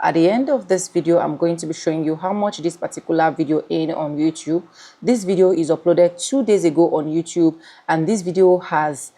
At the end of this video, I'm going to be showing you how much this particular video earned on YouTube. This video is uploaded 2 days ago on YouTube, and this video has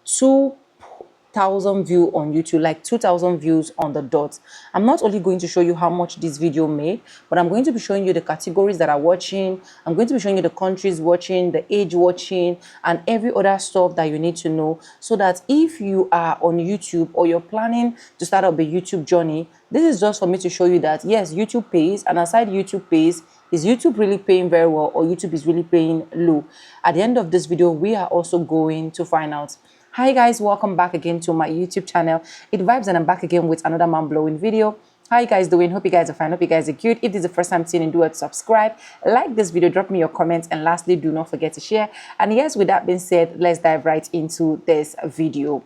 2,000 views on YouTube, like 2,000 views on the dot. I'm not only going to show you how much this video made, but I'm going to be showing you the categories that are watching. I'm going to be showing you the countries watching, the age watching, and every other stuff that you need to know, so that if you are on YouTube or you're planning to start up a YouTube journey, this is just for me to show you that yes, YouTube pays, and aside YouTube pays, is YouTube really paying very well or YouTube is really paying low? At the end of this video, we are also going to find out. Hi guys, welcome back again to my YouTube channel. It Vibes, and I'm back again with another mind-blowing video. How you guys doing? Hope you guys are fine. Hope you guys are good. If this is the first time seeing, do it, subscribe, like this video, drop me your comments, and lastly, do not forget to share. And yes, with that being said, let's dive right into this video.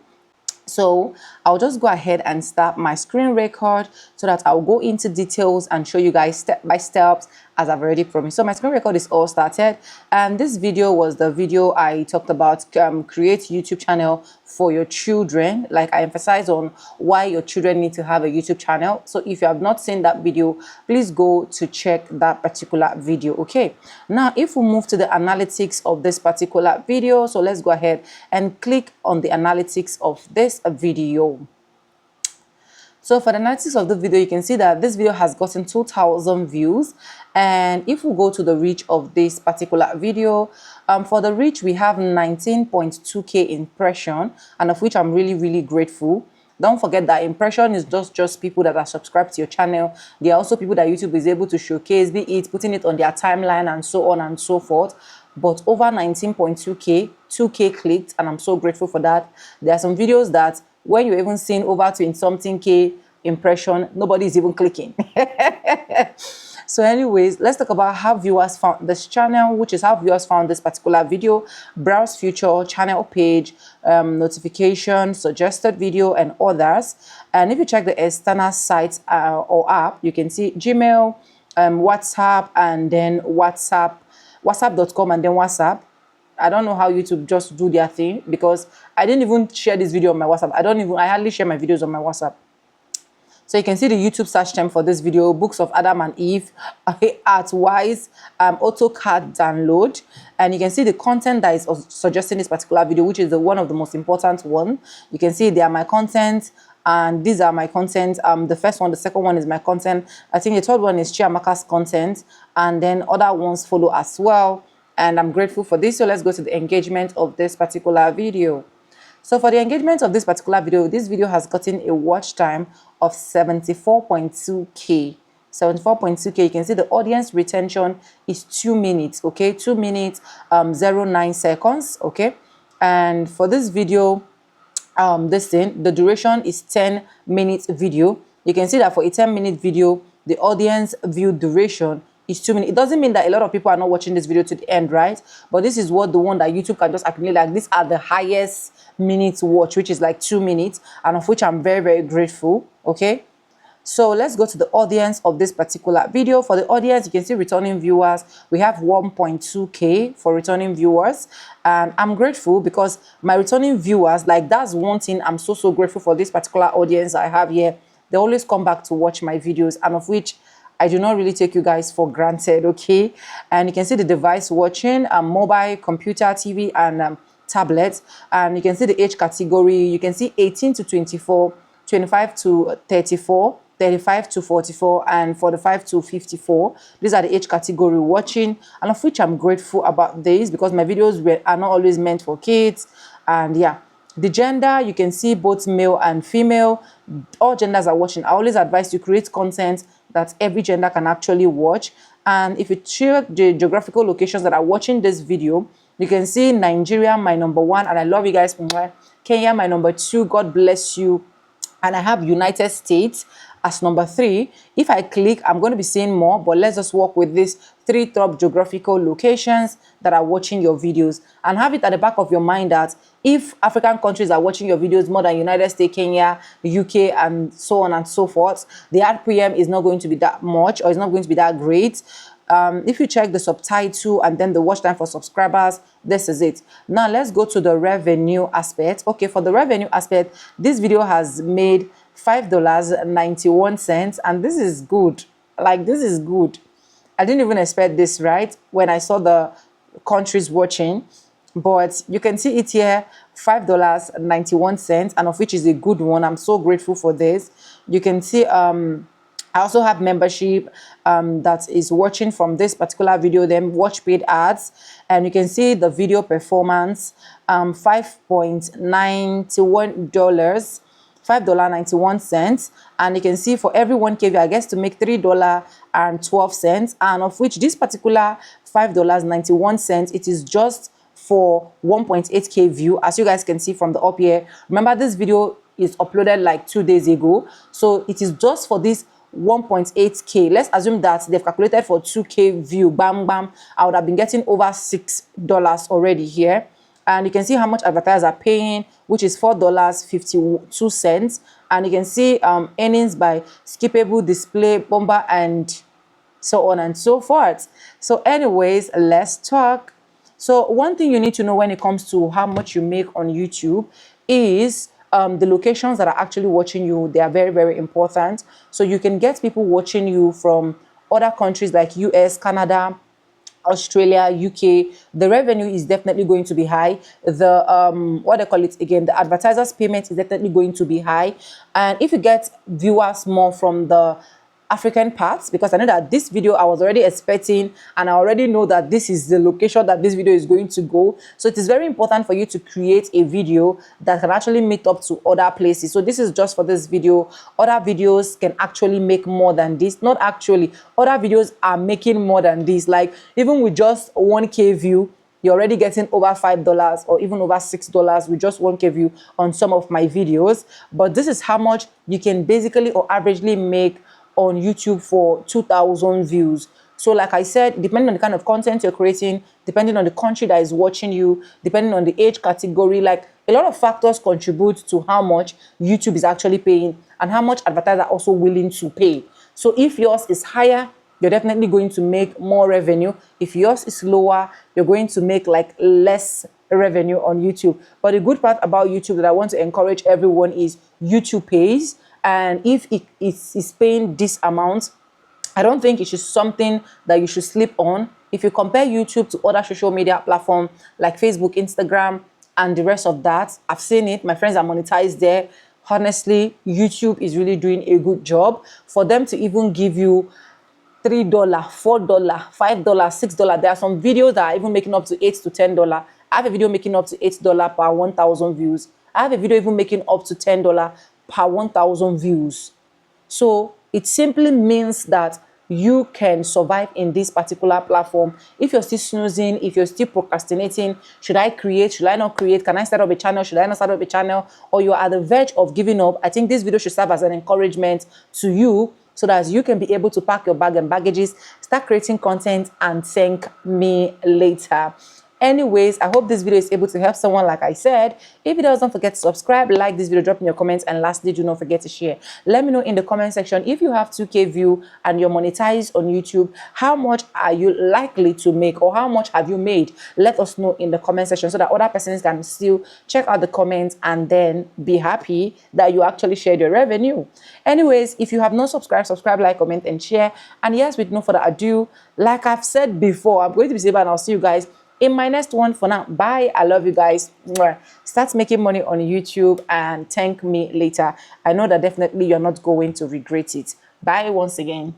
So I'll just go ahead and start my screen record so that I'll go into details and show you guys step by step as I've already promised. So my screen record is all started, and this video was the video I talked about create YouTube channel for your children. Like I emphasize on why your children need to have a YouTube channel. So if you have not seen that video, please go to check that particular video. Okay, now if we move to the analytics of this particular video, so let's go ahead and click on the analytics of this video. So for the analytics of the video, you can see that this video has gotten 2,000 views. And if we go to the reach of this particular video, for the reach, we have 19.2k impression, and of which I'm really grateful. Don't forget that impression is just people that are subscribed to your channel. There are also people that YouTube is able to showcase, be it putting it on their timeline and so on and so forth. But over 19.2k, 2k clicked, and I'm so grateful for that. There are some videos that when you're even seeing over 20 something k impression, nobody is even clicking. So anyways, let's talk about how viewers found this channel, which is how viewers found this particular video. Browse feature, channel page, notification, suggested video, and others. And if you check the external sites or app, you can see Gmail, WhatsApp, and then whatsapp.com, and then WhatsApp. I don't know how YouTube just do their thing, because I didn't even share this video on my WhatsApp. I hardly share my videos on my WhatsApp. So you can see the YouTube search term for this video: Books of Adam and Eve, Artwise, AutoCAD download. And you can see the content that is suggesting this particular video, which is one of the most important one. You can see they are my content, and these are my content. The first one, the second one is my content. I think the third one is Chiamaka's content, and then other ones follow as well. And I'm grateful for this. So let's go to the engagement of this particular video. So for the engagement of this particular video, this video has gotten a watch time of 74.2k. 74.2k. You can see the audience retention is 2 minutes. Okay, 2 minutes 09 seconds. Okay, and for this video, the duration is 10 minutes video. You can see that for a 10-minute video, the audience view duration is 2 minutes. It doesn't mean that a lot of people are not watching this video to the end, right? But this is what the one that YouTube can just accumulate. Like, these are the highest minutes watch, which is like 2 minutes, and of which I'm very grateful. Okay, so let's go to the audience of this particular video. For the audience, you can see returning viewers. We have 1.2k for returning viewers, and I'm grateful because my returning viewers, like, that's one thing I'm so grateful for. This particular audience I have here, they always come back to watch my videos, and of which I do not really take you guys for granted. Okay, and you can see the device watching, mobile, computer, TV, and tablets. And you can see the age category. You can see 18 to 24, 25 to 34, 35 to 44, and 45 to 54. These are the age category watching, and of which I'm grateful about this, because my videos are not always meant for kids. And yeah, the gender, you can see both male and female. All genders are watching. I always advise you create content that every gender can actually watch. And if you check the geographical locations that are watching this video, you can see Nigeria, my number 1, and I love you guys. Kenya, my number 2, God bless you. And I have United States as number 3. If I click, I'm going to be seeing more, but let's just work with these 3 top geographical locations that are watching your videos, and have it at the back of your mind that if African countries are watching your videos more than United States, Kenya, UK, and so on and so forth, the RPM is not going to be that much, or it's not going to be that great. If you check the subtitle and then the watch time for subscribers, this is it. Now let's go to the revenue aspect. Okay, for the revenue aspect, this video has made $5.91, and this is good. Like, this is good. I didn't even expect this, right, when I saw the countries watching, but you can see it here, $5.91, and of which is a good one. I'm so grateful for this. You can see I also have membership that is watching from this particular video, then watch paid ads, and you can see the video performance, $5.91, $5.91, and you can see for every 1K view I get to make $3.12, and of which this particular $5.91, it is just for 1.8K view, as you guys can see from the up here. Remember, this video is uploaded like 2 days ago, so it is just for this 1.8K. Let's assume that they've calculated for 2K view, bam bam, I would have been getting over $6 already here. And you can see how much advertisers are paying, which is $4.52, and you can see earnings by skippable, display, bomber, and so on and so forth. So anyways, let's talk. So one thing you need to know when it comes to how much you make on YouTube is the locations that are actually watching you. They are very, very important. So you can get people watching you from other countries like US, Canada, Australia, UK. The revenue is definitely going to be high. The what they call it again, the advertisers payment is definitely going to be high. And if you get viewers more from the African parts, because I know that this video I was already expecting, and I already know that this is the location that this video is going to go. So it is very important for you to create a video that can actually meet up to other places. So this is just for this video. Other videos can actually make more than this. Not actually, other videos are making more than this. Like, even with just 1K view, you're already getting over $5 or even over $6 with just 1K view on some of my videos. But this is how much you can basically or averagely make on YouTube for 2,000 views. So like I said, depending on the kind of content you're creating, depending on the country that is watching you, depending on the age category, like a lot of factors contribute to how much YouTube is actually paying and how much advertisers are also willing to pay. So if yours is higher, you're definitely going to make more revenue. If yours is lower, you're going to make like less revenue on YouTube. But the good part about YouTube that I want to encourage everyone is YouTube pays. And if it is paying this amount, I don't think it is something that you should sleep on. If you compare YouTube to other social media platforms like Facebook, Instagram, and the rest of that, I've seen it. My friends are monetized there. Honestly, YouTube is really doing a good job. For them to even give you $3, $4, $5, $6. There are some videos that are even making up to $8 to $10. I have a video making up to $8 per 1,000 views. I have a video even making up to $10 per 1,000 views. So it simply means that you can survive in this particular platform. If you're still snoozing, if you're still procrastinating, should I create, should I not create, can I start up a channel, should I not start up a channel, or you're at the verge of giving up, I think this video should serve as an encouragement to you so that you can be able to pack your bag and baggages, start creating content, and thank me later. Anyways, I hope this video is able to help someone. Like I said, if it does, don't forget to subscribe, like this video, drop in your comments, and lastly, do not forget to share. Let me know in the comment section, if you have 2K view and you're monetized on YouTube, how much are you likely to make, or how much have you made? Let us know in the comment section so that other persons can still check out the comments and then be happy that you actually shared your revenue. Anyways, if you have not subscribed, subscribe, like, comment, and share. And yes, with no further ado, like I've said before, I'm going to be safe, and I'll see you guys in my next one. For now, bye. I love you guys. Start making money on YouTube and thank me later. I know that definitely you're not going to regret it. Bye once again.